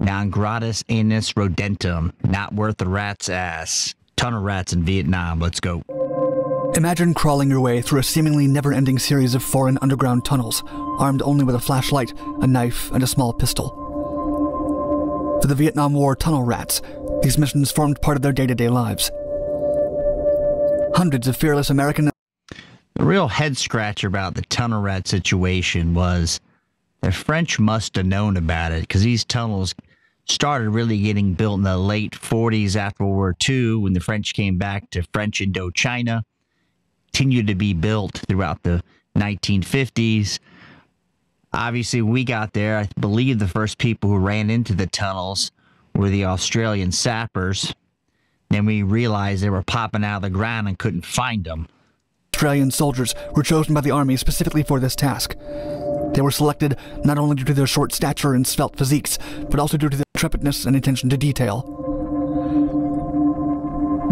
Non gratis anus rodentum. Not worth a rat's ass. Ton of rats in Vietnam. Let's go. Imagine crawling your way through a seemingly never-ending series of foreign underground tunnels, armed only with a flashlight, a knife, and a small pistol. For the Vietnam War tunnel rats, these missions formed part of their day-to-day lives. Hundreds of fearless American... The real head-scratcher about the tunnel rat situation was the French must have known about it, because these tunnels started really getting built in the late 40s after World War II, when the French came back to French Indochina. Continued to be built throughout the 1950s. Obviously, when we got there, I believe the first people who ran into the tunnels were the Australian sappers. Then we realized they were popping out of the ground and couldn't find them. Australian soldiers were chosen by the Army specifically for this task. They were selected not only due to their short stature and svelte physiques, but also due to their intrepidness and attention to detail.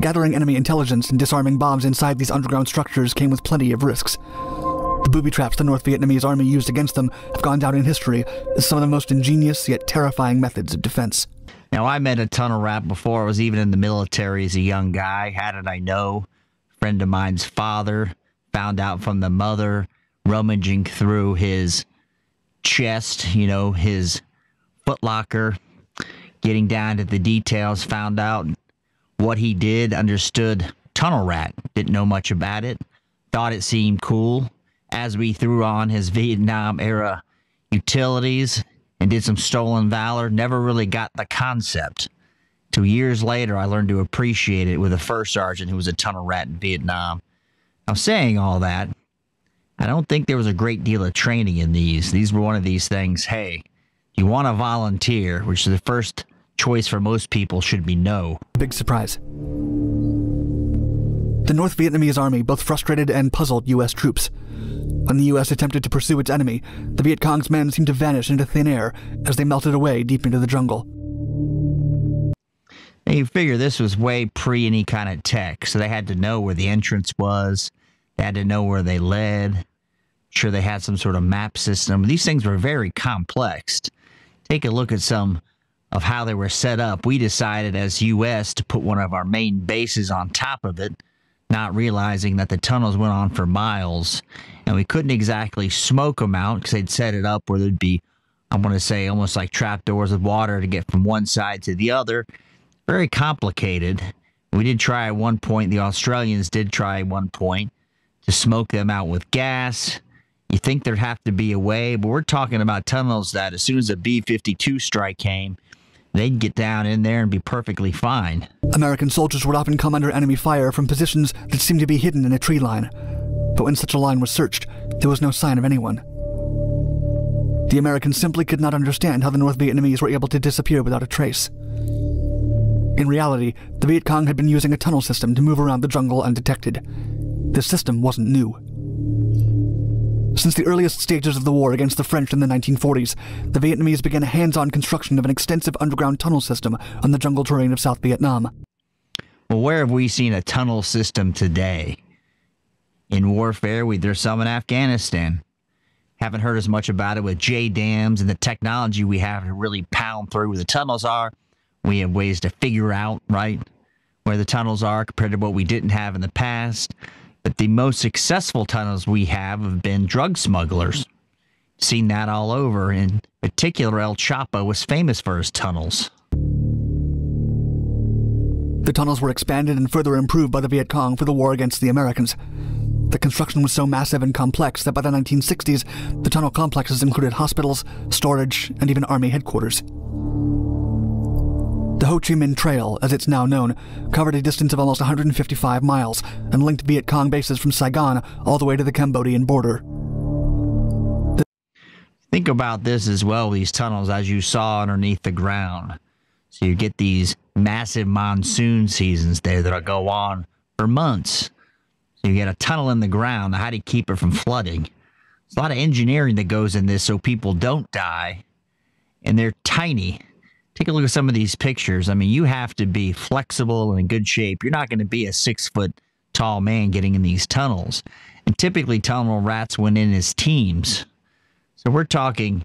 Gathering enemy intelligence and disarming bombs inside these underground structures came with plenty of risks. The booby traps the North Vietnamese Army used against them have gone down in history as some of the most ingenious yet terrifying methods of defense. Now, I met a tunnel rat before I was even in the military as a young guy. How did I know? A friend of mine's father found out from the mother, rummaging through his chest, you know, his footlocker, getting down to the details, found out what he did, understood tunnel rat, didn't know much about it, thought it seemed cool. As we threw on his Vietnam-era utilities and did some stolen valor, never really got the concept. 2 years later, I learned to appreciate it with a first sergeant who was a tunnel rat in Vietnam. Now, saying all that, I don't think there was a great deal of training in these. These were one of these things, hey, you want to volunteer, which is the first choice for most people should be no. Big surprise. The North Vietnamese Army both frustrated and puzzled U.S. troops. When the U.S. attempted to pursue its enemy, the Viet Cong's men seemed to vanish into thin air as they melted away deep into the jungle. And you figure this was way pre any kind of tech, so they had to know where the entrance was. They had to know where they led. Sure, they had some sort of map system. These things were very complex. Take a look at some of how they were set up. We decided as U.S. to put one of our main bases on top of it, not realizing that the tunnels went on for miles, and we couldn't exactly smoke them out because they'd set it up where there'd be, I want to say, almost like trapdoors of water to get from one side to the other. Very complicated. We did try at one point, the Australians did try at one point to smoke them out with gas. You think there'd have to be a way, but we're talking about tunnels that as soon as a B-52 strike came, they'd get down in there and be perfectly fine. American soldiers would often come under enemy fire from positions that seemed to be hidden in a tree line. But when such a line was searched, there was no sign of anyone. The Americans simply could not understand how the North Vietnamese were able to disappear without a trace. In reality, the Viet Cong had been using a tunnel system to move around the jungle undetected. This system wasn't new. Since the earliest stages of the war against the French in the 1940s, the Vietnamese began a hands-on construction of an extensive underground tunnel system on the jungle terrain of South Vietnam. Well, where have we seen a tunnel system today? In warfare, there's some in Afghanistan. Haven't heard as much about it with J-dams and the technology we have to really pound through where the tunnels are. We have ways to figure out, right, where the tunnels are compared to what we didn't have in the past. But the most successful tunnels we have been drug smugglers. Seen that all over. In particular, El Chapo was famous for his tunnels. The tunnels were expanded and further improved by the Viet Cong for the war against the Americans. The construction was so massive and complex that by the 1960s, the tunnel complexes included hospitals, storage, and even army headquarters. The Ho Chi Minh Trail, as it's now known, covered a distance of almost 155 miles and linked Viet Cong bases from Saigon all the way to the Cambodian border. Think about this as well, these tunnels, as you saw underneath the ground. So you get these massive monsoon seasons there that'll go on for months. So you get a tunnel in the ground. How do you keep it from flooding? There's a lot of engineering that goes in this so people don't die. And they're tiny. Take a look at some of these pictures. I mean, you have to be flexible and in good shape. You're not going to be a 6-foot-tall man getting in these tunnels. And typically, tunnel rats went in as teams. So we're talking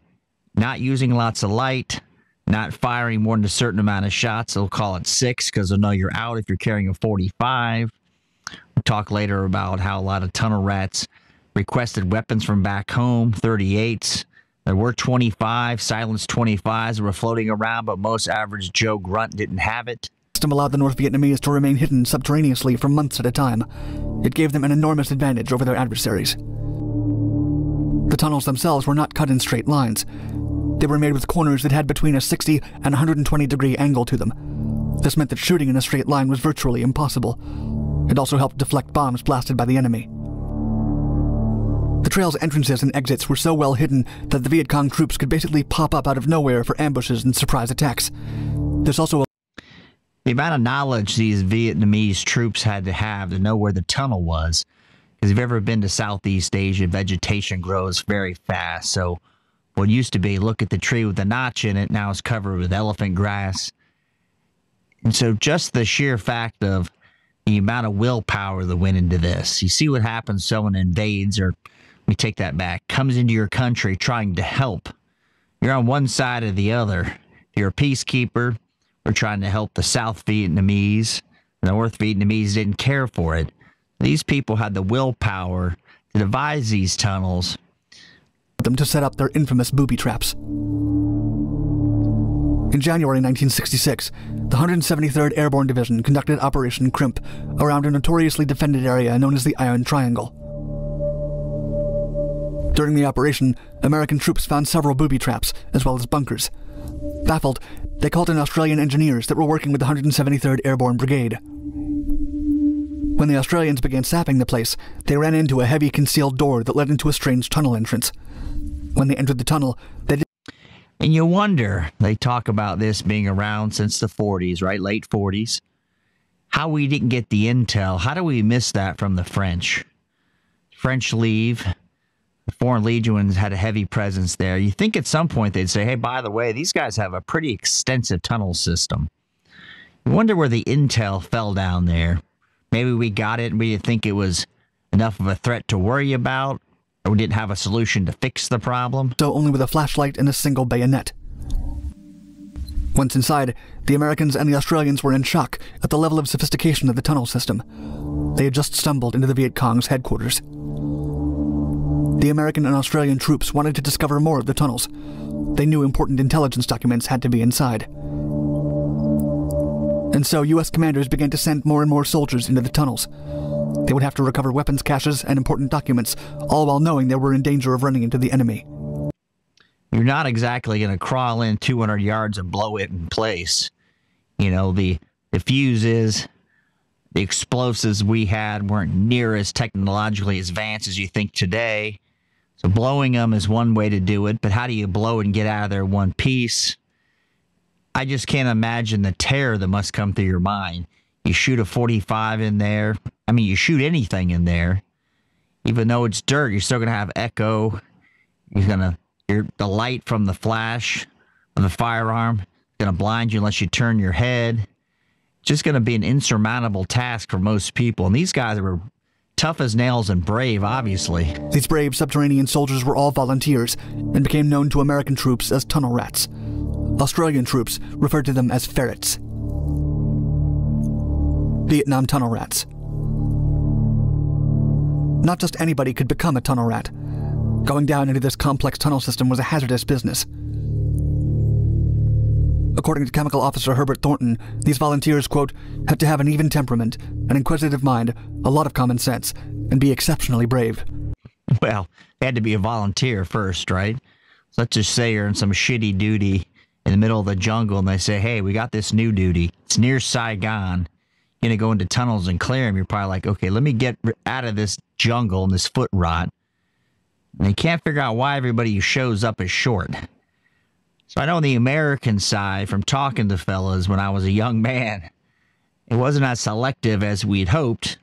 not using lots of light, not firing more than a certain amount of shots. They'll call it 6 because they'll know you're out if you're carrying a 45. We'll talk later about how a lot of tunnel rats requested weapons from back home, 38s. There were 25, silenced 25s that were floating around, but most average Joe Grunt didn't have it. The system allowed the North Vietnamese to remain hidden subterraneously for months at a time. It gave them an enormous advantage over their adversaries. The tunnels themselves were not cut in straight lines. They were made with corners that had between a 60 and 120-degree angle to them. This meant that shooting in a straight line was virtually impossible. It also helped deflect bombs blasted by the enemy. The trail's entrances and exits were so well hidden that the Viet Cong troops could basically pop up out of nowhere for ambushes and surprise attacks. There's also the amount of knowledge these Vietnamese troops had to have to know where the tunnel was. Because if you've ever been to Southeast Asia, vegetation grows very fast. So what used to be, look at the tree with the notch in it, now it's covered with elephant grass. And so just the sheer fact of the amount of willpower that went into this. You see what happens, someone invades, or let me take that back, comes into your country trying to help. You're on one side or the other. You're a peacekeeper. We're trying to help the South Vietnamese. The North Vietnamese didn't care for it. These people had the willpower to devise these tunnels. Them to set up their infamous booby traps. In January 1966, the 173rd Airborne Division conducted Operation Crimp around a notoriously defended area known as the Iron Triangle. During the operation, American troops found several booby traps, as well as bunkers. Baffled, they called in Australian engineers that were working with the 173rd Airborne Brigade. When the Australians began sapping the place, they ran into a heavy concealed door that led into a strange tunnel entrance. When they entered the tunnel, they did. And you wonder, they talk about this being around since the 40s, right? Late 40s. How we didn't get the intel. How do we miss that from the French? French leave. The Foreign Legions had a heavy presence there. You think at some point they'd say, hey, by the way, these guys have a pretty extensive tunnel system. You wonder where the intel fell down there. Maybe we got it and we didn't think it was enough of a threat to worry about, or we didn't have a solution to fix the problem. So only with a flashlight and a single bayonet. Once inside, the Americans and the Australians were in shock at the level of sophistication of the tunnel system. They had just stumbled into the Viet Cong's headquarters. The American and Australian troops wanted to discover more of the tunnels. They knew important intelligence documents had to be inside. And so U.S. commanders began to send more and more soldiers into the tunnels. They would have to recover weapons caches and important documents, all while knowing they were in danger of running into the enemy. You're not exactly going to crawl in 200 yards and blow it in place. You know, the fuses, the explosives we had weren't near as technologically advanced as you think today. So blowing them is one way to do it, but how do you blow it and get out of there in one piece? I just can't imagine the terror that must come through your mind. You shoot a 45 in there. I mean, you shoot anything in there. Even though it's dirt, you're still going to have echo. The light from the flash of the firearm is going to blind you unless you turn your head. It's just going to be an insurmountable task for most people. And these guys were tough as nails and brave, obviously. These brave subterranean soldiers were all volunteers and became known to American troops as tunnel rats. Australian troops referred to them as ferrets. Vietnam tunnel rats. Not just anybody could become a tunnel rat. Going down into this complex tunnel system was a hazardous business. According to Chemical Officer Herbert Thornton, these volunteers, quote, had to have an even temperament, an inquisitive mind, a lot of common sense, and be exceptionally brave. Well, they had to be a volunteer first, right? So let's just say you're in some shitty duty in the middle of the jungle, and they say, hey, we got this new duty. It's near Saigon. You're going to go into tunnels and clear them. You're probably like, okay, let me get out of this jungle and this foot rot. And they can't figure out why everybody who shows up is short. So I know on the American side, from talking to fellas when I was a young man, it wasn't as selective as we'd hoped.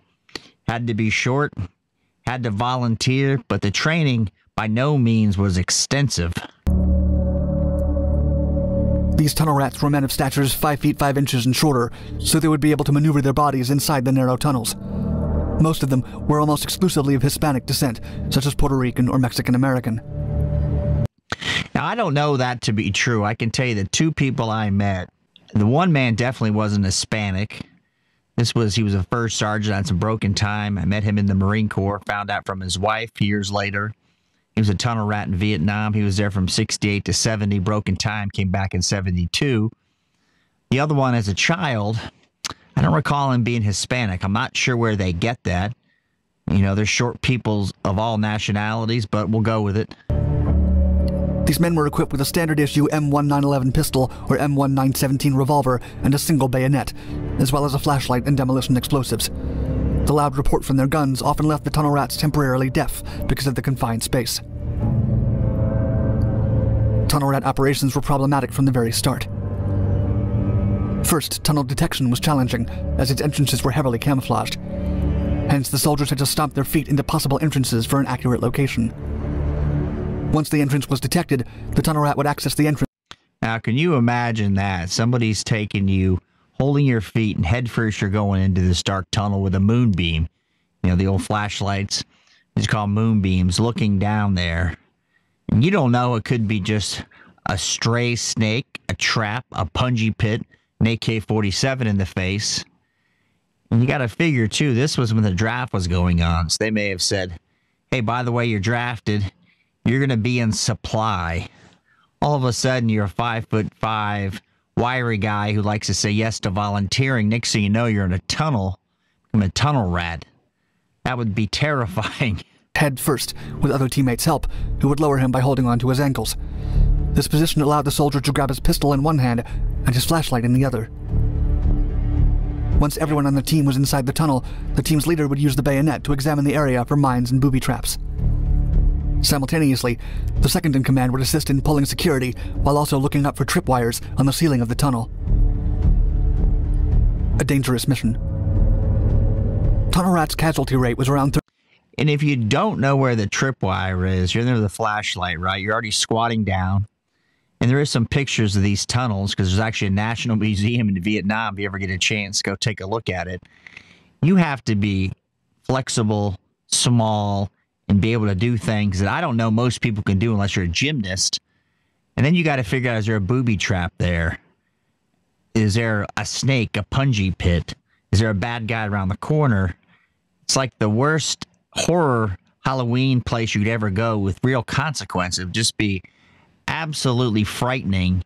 Had to be short, had to volunteer, but the training by no means was extensive. These tunnel rats were men of statures 5 feet 5 inches and shorter, so they would be able to maneuver their bodies inside the narrow tunnels. Most of them were almost exclusively of Hispanic descent, such as Puerto Rican or Mexican American. Now, I don't know that to be true. I can tell you the two people I met, the one man definitely wasn't Hispanic. He was a first sergeant on some broken time. I met him in the Marine Corps, found out from his wife years later. He was a tunnel rat in Vietnam. He was there from 68 to 70, broken time, came back in 72. The other one as a child, I don't recall him being Hispanic. I'm not sure where they get that. You know, there's short peoples of all nationalities, but we'll go with it. These men were equipped with a standard-issue M1911 pistol or M1917 revolver and a single bayonet, as well as a flashlight and demolition explosives. The loud report from their guns often left the tunnel rats temporarily deaf because of the confined space. Tunnel rat operations were problematic from the very start. First, tunnel detection was challenging, as its entrances were heavily camouflaged. Hence, the soldiers had to stomp their feet into possible entrances for an accurate location. Once the entrance was detected, the tunnel rat would access the entrance. Now, can you imagine that? Somebody's taking you, holding your feet, and head first you're going into this dark tunnel with a moonbeam. You know, the old flashlights. It's called moonbeams, looking down there. And you don't know, it could be just a stray snake, a trap, a punji pit, an AK-47 in the face. And you got to figure, too, this was when the draft was going on. So they may have said, hey, by the way, you're drafted. You're going to be in supply. All of a sudden, you're a 5'5", wiry guy who likes to say yes to volunteering. Next thing you know, you're in a tunnel. I'm a tunnel rat. That would be terrifying. Head first, with other teammates' help, who would lower him by holding onto his ankles. This position allowed the soldier to grab his pistol in one hand and his flashlight in the other. Once everyone on the team was inside the tunnel, the team's leader would use the bayonet to examine the area for mines and booby traps. Simultaneously, the second in command would assist in pulling security while also looking up for tripwires on the ceiling of the tunnel. A dangerous mission. Tunnel Rat's casualty rate was around 30. And if you don't know where the tripwire is, you're near the flashlight, right? You're already squatting down. And there is some pictures of these tunnels because there's actually a national museum in Vietnam. If you ever get a chance, go take a look at it. You have to be flexible, small, and be able to do things that I don't know most people can do unless you're a gymnast. And then you got to figure out, is there a booby trap there? Is there a snake, a punji pit? Is there a bad guy around the corner? It's like the worst horror Halloween place you'd ever go with real consequences. It would just be absolutely frightening.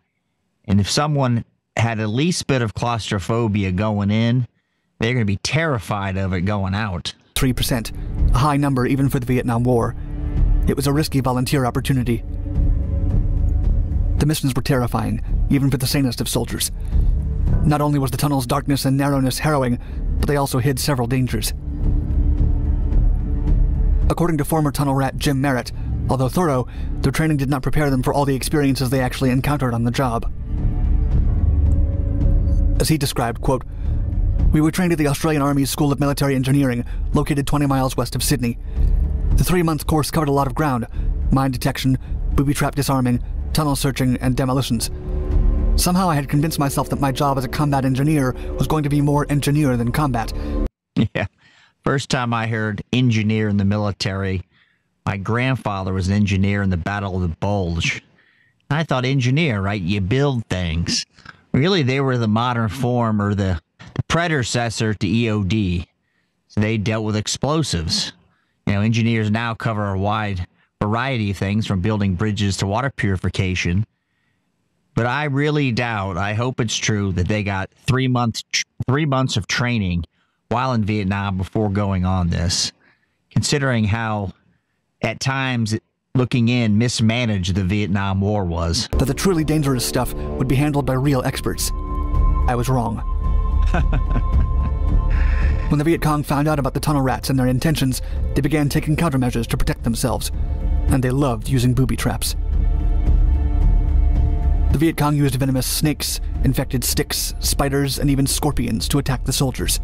And if someone had the least bit of claustrophobia going in, they're going to be terrified of it going out. 3%, a high number even for the Vietnam War. It was a risky volunteer opportunity. The missions were terrifying, even for the sanest of soldiers. Not only was the tunnel's darkness and narrowness harrowing, but they also hid several dangers. According to former tunnel rat Jim Merritt, although thorough, their training did not prepare them for all the experiences they actually encountered on the job. As he described, quote, "We were trained at the Australian Army's School of Military Engineering, located 20 miles west of Sydney. The 3-month course covered a lot of ground: mine detection, booby trap disarming, tunnel searching, and demolitions. Somehow I had convinced myself that my job as a combat engineer was going to be more engineer than combat." Yeah. First time I heard engineer in the military, my grandfather was an engineer in the Battle of the Bulge. I thought engineer, right? You build things. Really, they were the modern form or the predecessor to EOD. So they dealt with explosives. You know, engineers now cover a wide variety of things, from building bridges to water purification. But I really doubt, I hope it's true, that they got 3 months of training while in Vietnam before going on this, considering how, at times, looking in, mismanaged the Vietnam War was. That the truly dangerous stuff would be handled by real experts. I was wrong. When the Viet Cong found out about the tunnel rats and their intentions, they began taking countermeasures to protect themselves, and they loved using booby traps. The Viet Cong used venomous snakes, infected sticks, spiders, and even scorpions to attack the soldiers.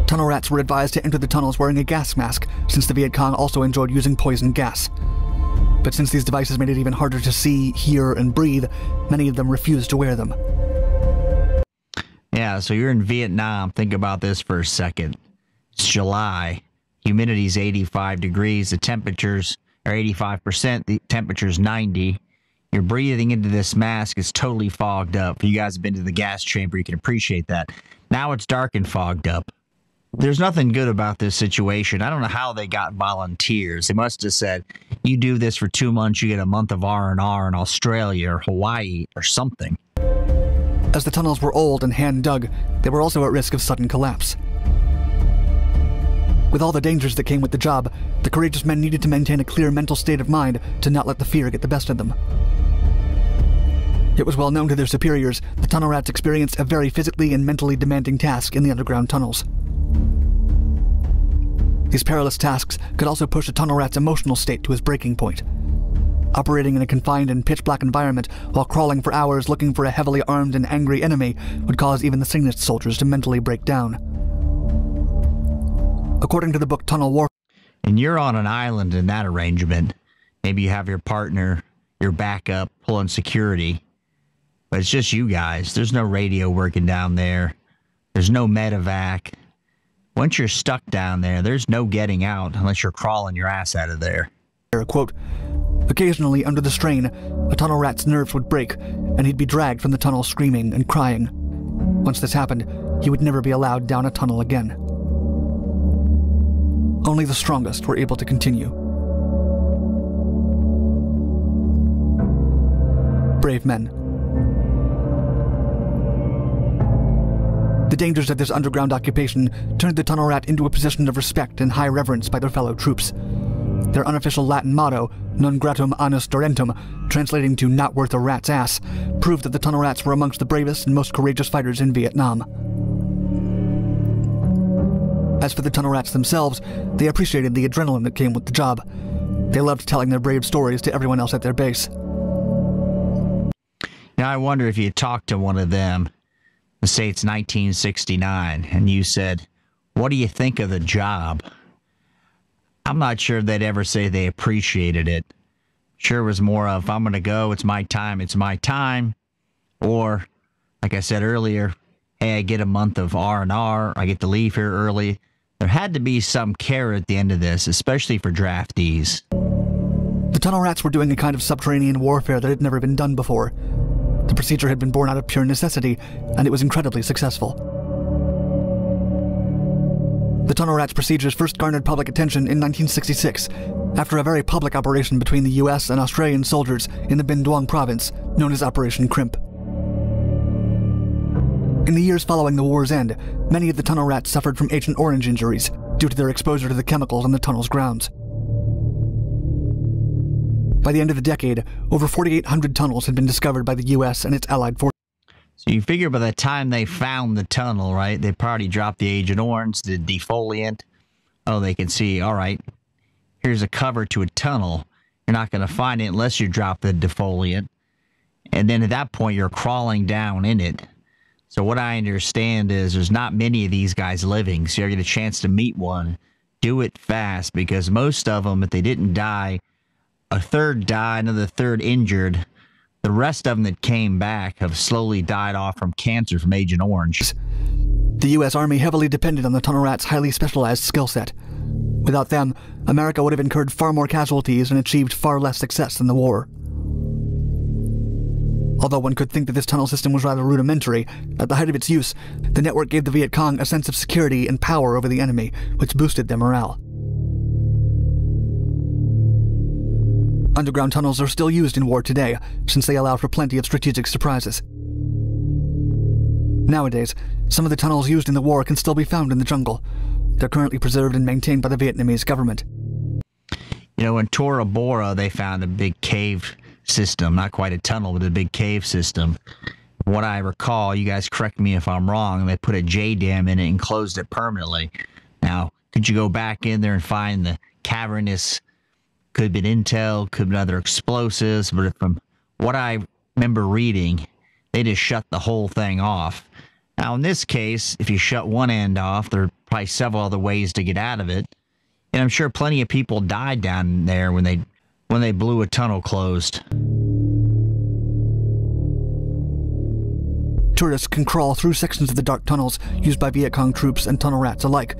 Tunnel rats were advised to enter the tunnels wearing a gas mask, since the Viet Cong also enjoyed using poison gas. But since these devices made it even harder to see, hear, and breathe, many of them refused to wear them. Yeah, so you're in Vietnam. Think about this for a second. It's July. Humidity's 85 degrees. The temperature's are 85%, the temperature's 90. You're breathing into this mask, it's totally fogged up. If you guys have been to the gas chamber, you can appreciate that. Now it's dark and fogged up. There's nothing good about this situation. I don't know how they got volunteers. They must have said, you do this for 2 months, you get a month of R&R in Australia or Hawaii or something. As the tunnels were old and hand-dug, they were also at risk of sudden collapse. With all the dangers that came with the job, the courageous men needed to maintain a clear mental state of mind to not let the fear get the best of them. It was well known to their superiors the tunnel rats experienced a very physically and mentally demanding task in the underground tunnels. These perilous tasks could also push a tunnel rat's emotional state to its breaking point. Operating in a confined and pitch-black environment while crawling for hours looking for a heavily armed and angry enemy would cause even the sanest soldiers to mentally break down. According to the book Tunnel War, and you're on an island in that arrangement. Maybe you have your partner, your backup, pulling security. But it's just you guys. There's no radio working down there. There's no medevac. Once you're stuck down there, there's no getting out unless you're crawling your ass out of there. Quote, occasionally, under the strain, a tunnel rat's nerves would break, and he'd be dragged from the tunnel screaming and crying. Once this happened, he would never be allowed down a tunnel again. Only the strongest were able to continue. Brave men. The dangers of this underground occupation turned the tunnel rat into a position of respect and high reverence by their fellow troops. Their unofficial Latin motto, non gratum annus dorentum, translating to not worth a rat's ass, proved that the tunnel rats were amongst the bravest and most courageous fighters in Vietnam. As for the tunnel rats themselves, they appreciated the adrenaline that came with the job. They loved telling their brave stories to everyone else at their base. Now I wonder if you talked to one of them, let's say it's 1969, and you said, what do you think of the job? I'm not sure they'd ever say they appreciated it. Sure, it was more of, I'm going to go, it's my time, it's my time. Or, like I said earlier, hey, I get a month of R&R, I get to leave here early. There had to be some carrot at the end of this, especially for draftees. The tunnel rats were doing a kind of subterranean warfare that had never been done before. The procedure had been born out of pure necessity, and it was incredibly successful. The tunnel rats procedures first garnered public attention in 1966, after a very public operation between the US and Australian soldiers in the Binh Duong province, known as Operation Crimp. In the years following the war's end, many of the tunnel rats suffered from Agent Orange injuries due to their exposure to the chemicals on the tunnel's grounds. By the end of the decade, over 4,800 tunnels had been discovered by the US and its allied forces. So you figure by the time they found the tunnel, right, they probably dropped the Agent Orange, the defoliant. Oh, they can see, all right, here's a cover to a tunnel. You're not going to find it unless you drop the defoliant. And then at that point, you're crawling down in it. So what I understand is there's not many of these guys living, so you get a chance to meet one. Do it fast, because most of them, if they didn't die, a third died, another third injured. The rest of them that came back have slowly died off from cancer from Agent Orange. The U.S. Army heavily depended on the tunnel rats' highly specialized skill set. Without them, America would have incurred far more casualties and achieved far less success in the war. Although one could think that this tunnel system was rather rudimentary, at the height of its use, the network gave the Viet Cong a sense of security and power over the enemy, which boosted their morale. Underground tunnels are still used in war today, since they allow for plenty of strategic surprises. Nowadays, some of the tunnels used in the war can still be found in the jungle. They're currently preserved and maintained by the Vietnamese government. You know, in Tora Bora, they found a big cave system, not quite a tunnel, but a big cave system. What I recall, you guys correct me if I'm wrong, they put a J-dam in it and closed it permanently. Now, could you go back in there and find the cavernous, could have been intel, could have been other explosives, but from what I remember reading, they just shut the whole thing off. Now, in this case, if you shut one end off, there are probably several other ways to get out of it. And I'm sure plenty of people died down there when they blew a tunnel closed. Tourists can crawl through sections of the dark tunnels used by Viet Cong troops and tunnel rats alike.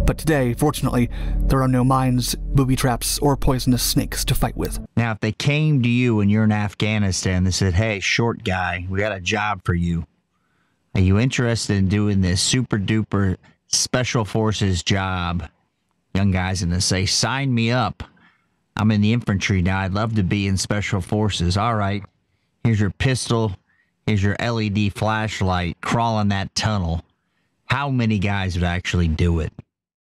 But today, fortunately, there are no mines, booby traps, or poisonous snakes to fight with. Now, if they came to you and you're in Afghanistan, they said, hey, short guy, we got a job for you. Are you interested in doing this super duper special forces job? Young guy's going to say, sign me up. I'm in the infantry now. I'd love to be in special forces. All right. Here's your pistol. Here's your LED flashlight. Crawl in that tunnel. How many guys would actually do it?